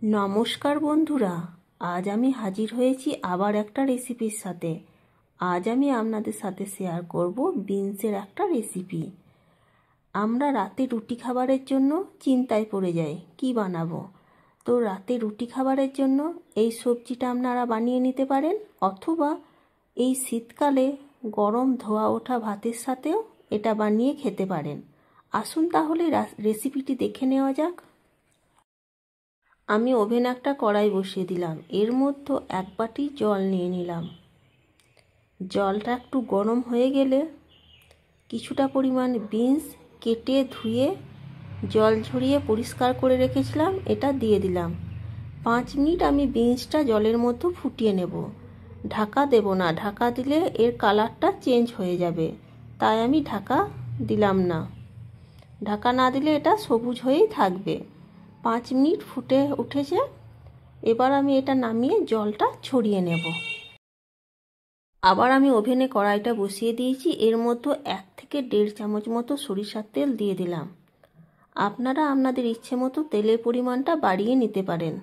নমস্কার বন্ধুরা, আজ আমি হাজির হয়েছি আবার একটা রেসিপির সাথে। আজ আমি আপনাদের সাথে শেয়ার করব বিনসের একটা রেসিপি। আমরা রাতে রুটি খাবারের জন্য চিন্তায় পড়ে যাই কি বানাবো। তো রাতে রুটি খাবারের জন্য এই সবজিটা আপনারা বানিয়ে নিতে পারেন, অথবা এই শীতকালে গরম ধোয়া ওঠা ভাতের সাথেও এটা বানিয়ে খেতে পারেন। আসুন তাহলে রেসিপিটি দেখে নেওয়া যাক। আমি ওভেনে একটা কড়াই বসিয়ে দিলাম, এর মধ্যে এক বাটি জল নিয়ে নিলাম। জলটা একটু গরম হয়ে গেলে কিছুটা পরিমাণ বিনস কেটে ধুয়ে জল ঝরিয়ে পরিষ্কার করে রেখেছিলাম এটা দিয়ে দিলাম। 5 মিনিট আমি বিনসটা জলের মধ্যে ফুটিয়ে নেব। ঢাকা দেব না, ঢাকা দিলে এর কালারটা চেঞ্জ হয়ে যাবে, তাই আমি ঢাকা দিলাম না। ঢাকা না দিলে এটা সবুজ হয়েই থাকবে। 5 মিনিট ফুটে উঠেছে, এবার আমি এটা নামিয়ে জলটা ছড়িয়ে নেব। আবার আমি ওভেনে কড়াইটা বসিয়ে দিয়েছি, এর মধ্যে 1 থেকে 1.5 চামচ মতো সরিষার তেল দিয়ে দিলাম। আপনারা আপনাদের ইচ্ছে মতো তেলের পরিমাণটা বাড়িয়ে নিতে পারেন।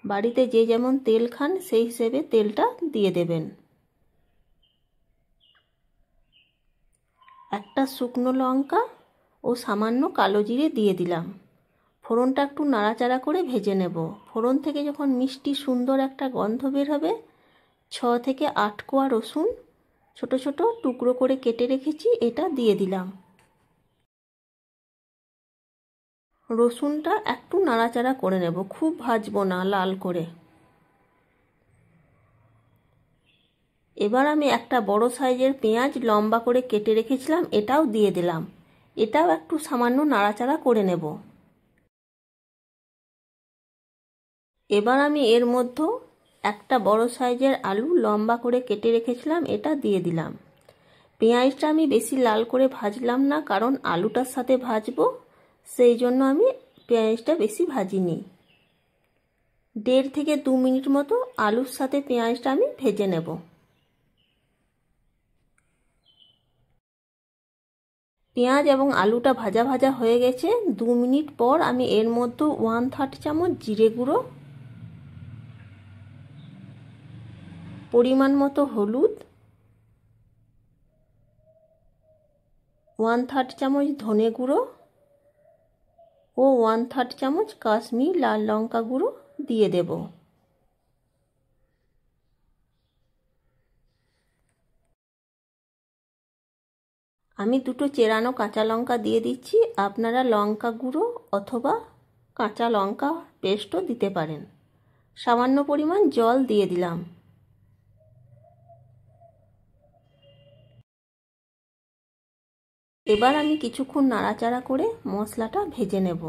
বাড়িতে যে যেমন তেল খান সেই হিসেবে তেলটা দিয়ে দেবেন। একটা শুকনো লঙ্কা ও সামান্য কালো জিরে দিয়ে দিলাম। ফোড়নটা একটু নাড়াচাড়া করে ভেজে নেব। ফোড়ন থেকে যখন মিষ্টি সুন্দর একটা গন্ধ বের হবে, 6 থেকে 8 কোয়া রসুন ছোট ছোট টুকরো করে কেটে রেখেছি এটা দিয়ে দিলাম। রসুনটা একটু নাড়াচাড়া করে নেব, খুব ভাজবো না, লাল করে। এবার আমি একটা বড় সাইজের পেঁয়াজ লম্বা করে কেটে রেখেছিলাম এটাও দিয়ে দিলাম। এটাও একটু সামান্য নাড়াচাড়া করে নেব। এবার আমি এর মধ্যে একটা বড় সাইজের আলু লম্বা করে কেটে রেখেছিলাম এটা দিয়ে দিলাম। পেঁয়াজটা আমি বেশি লাল করে ভাজলাম না, কারণ আলুটার সাথে ভাজবো, সেই জন্য আমি পেঁয়াজটা বেশি ভাজিনি। 1.5 থেকে 2 মিনিট মতো আলুর সাথে পেঁয়াজটা আমি ভেজে নেব। পেঁয়াজ এবং আলুটা ভাজা ভাজা হয়ে গেছে। 2 মিনিট পর আমি এর মধ্যে 1/3 চামচ জিরে গুঁড়ো, পরিমাণ মতো হলুদ, 1/3 চামচ ধনে গুঁড়ো ও 1/3 চামচ কাশ্মীর লাল লঙ্কা গুঁড়ো দিয়ে দেব। আমি 2টো চেরানো কাঁচা লঙ্কা দিয়ে দিচ্ছি। আপনারা লঙ্কা গুঁড়ো অথবা কাঁচা লঙ্কা পেস্টও দিতে পারেন। সামান্য পরিমাণ জল দিয়ে দিলাম। এবার আমি কিছুক্ষণ নাড়াচাড়া করে মশলাটা ভেজে নেব।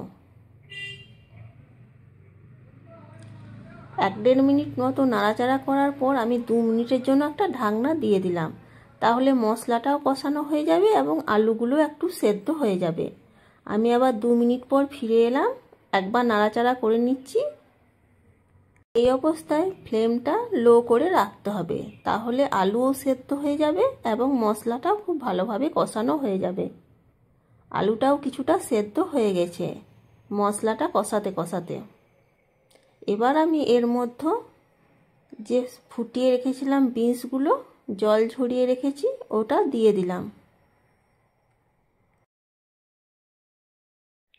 1-1.5 মিনিট মতো নাড়াচাড়া করার পর আমি 2 মিনিটের জন্য একটা ঢাকনা দিয়ে দিলাম। তাহলে মশলাটাও কষানো হয়ে যাবে এবং আলুগুলো একটু সেদ্ধ হয়ে যাবে। আমি আবার 2 মিনিট পর ফিরে এলাম, একবার নাড়াচাড়া করে নিচ্ছি। এই অবস্থায় ফ্লেমটা লো করে রাখতে হবে, তাহলে আলুও সেদ্ধ হয়ে যাবে এবং মশলাটাও খুব ভালোভাবে কষানো হয়ে যাবে। আলুটাও কিছুটা সেদ্ধ হয়ে গেছে মশলাটা কষাতে কষাতে। এবার আমি এর মধ্যে যে ফুটিয়ে রেখেছিলাম বিনসগুলো জল ঝরিয়ে রেখেছি ওটা দিয়ে দিলাম।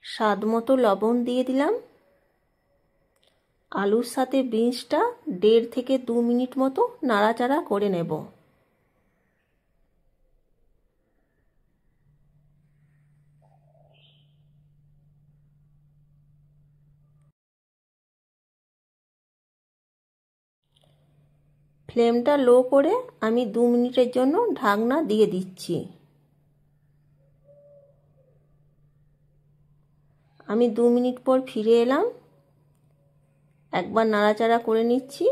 স্বাদ মতো লবণ দিয়ে দিলাম। আলুর সাথে বিনসটা 1.5 থেকে 2 মিনিট মতো নাড়াচাড়া করে নেব। ফ্লেমটা লো করে আমি 2 মিনিটের জন্য ঢাকনা দিয়ে দিচ্ছি। আমি 2 মিনিট পর ফিরে এলাম, একবার নাড়াচাড়া করে নিচ্ছি।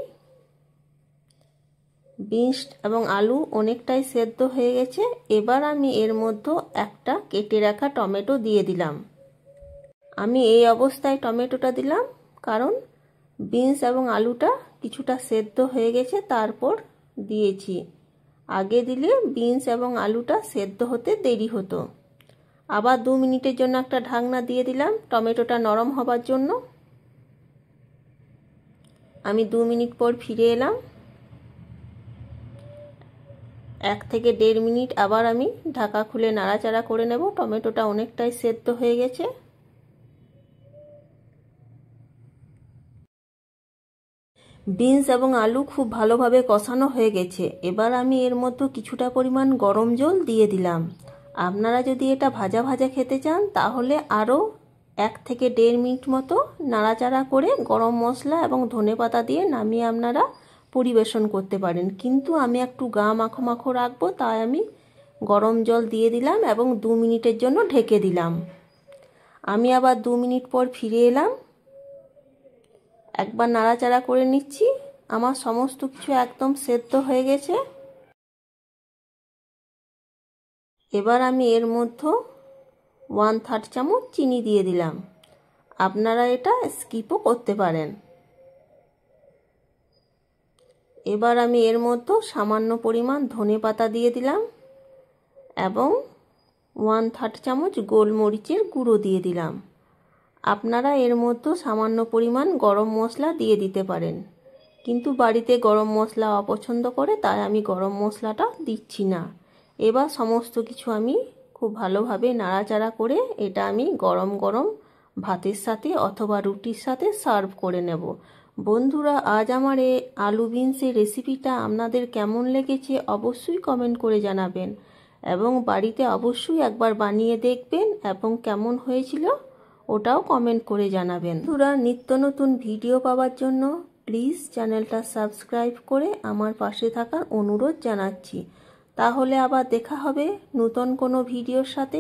বিনস এবং আলু অনেকটাই সেদ্ধ হয়ে গেছে। এবার আমি এর মধ্যে একটা কেটে রাখা টমেটো দিয়ে দিলাম। আমি এই অবস্থায় টমেটোটা দিলাম কারণ বিনস এবং আলুটা কিছুটা সেদ্ধ হয়ে গেছে, তারপর দিয়েছি। আগে দিলে বিনস এবং আলুটা সেদ্ধ হতে দেরি হতো। আবার 2 মিনিটের জন্য একটা ঢাকনা দিয়ে দিলাম টমেটোটা নরম হবার জন্য। আমি 2 মিনিট পর ফিরে এলাম। 1 থেকে 1.5 মিনিট আবার আমি ঢাকা খুলে নাড়াচাড়া করে নেব। টমেটোটা অনেকটাই সেদ্ধ হয়ে গেছে। বিনস এবং আলু খুব ভালোভাবে কষানো হয়ে গেছে। এবার আমি এর মধ্যে কিছুটা পরিমাণ গরম জল দিয়ে দিলাম। আপনারা যদি এটা ভাজা ভাজা খেতে চান তাহলে আরও 1 থেকে 1.5 মিনিট মতো নাড়াচাড়া করে গরম মশলা এবং ধনেপাতা দিয়ে নামিয়ে আপনারা পরিবেশন করতে পারেন। কিন্তু আমি একটু গা মাখো মাখো রাখবো, তাই আমি গরম জল দিয়ে দিলাম এবং 2 মিনিটের জন্য ঢেকে দিলাম। আমি আবার 2 মিনিট পর ফিরে এলাম। একবার নাড়াচাড়া করে নিচ্ছি। আমার সমস্ত কিছু একদম সেদ্ধ হয়ে গেছে। এবার আমি এর মধ্যে 1/3 চামচ চিনি দিয়ে দিলাম। আপনারা এটা স্কিপও করতে পারেন। এবার আমি এর মধ্যে সামান্য পরিমাণ ধনেপাতা দিয়ে দিলাম এবং 1/3 চামচ গোলমরিচের গুঁড়ো দিয়ে দিলাম। আপনারা এর মধ্যে সামান্য পরিমাণ গরম মশলা দিয়ে দিতে পারেন, কিন্তু বাড়িতে গরম মশলা অপছন্দ করে, তাই আমি গরম মশলাটা দিচ্ছি না। এবার সমস্ত কিছু আমি খুব ভালোভাবে নাড়াচাড়া করে এটা আমি গরম গরম ভাতের সাথে অথবা রুটির সাথে সার্ভ করে নেব। বন্ধুরা, আজ আমার এই আলু বিনসের রেসিপিটা আপনাদের কেমন লেগেছে অবশ্যই কমেন্ট করে জানাবেন এবং বাড়িতে অবশ্যই একবার বানিয়ে দেখবেন এবং কেমন হয়েছিল ওটাও কমেন্ট করে জানাবেন। বন্ধুরা, নিত্য নতুন ভিডিও পাওয়ার জন্য প্লিজ চ্যানেলটা সাবস্ক্রাইব করে আমার পাশে থাকার অনুরোধ জানাচ্ছি। তাহলে আবার দেখা হবে নতুন কোনো ভিডিওর সাথে।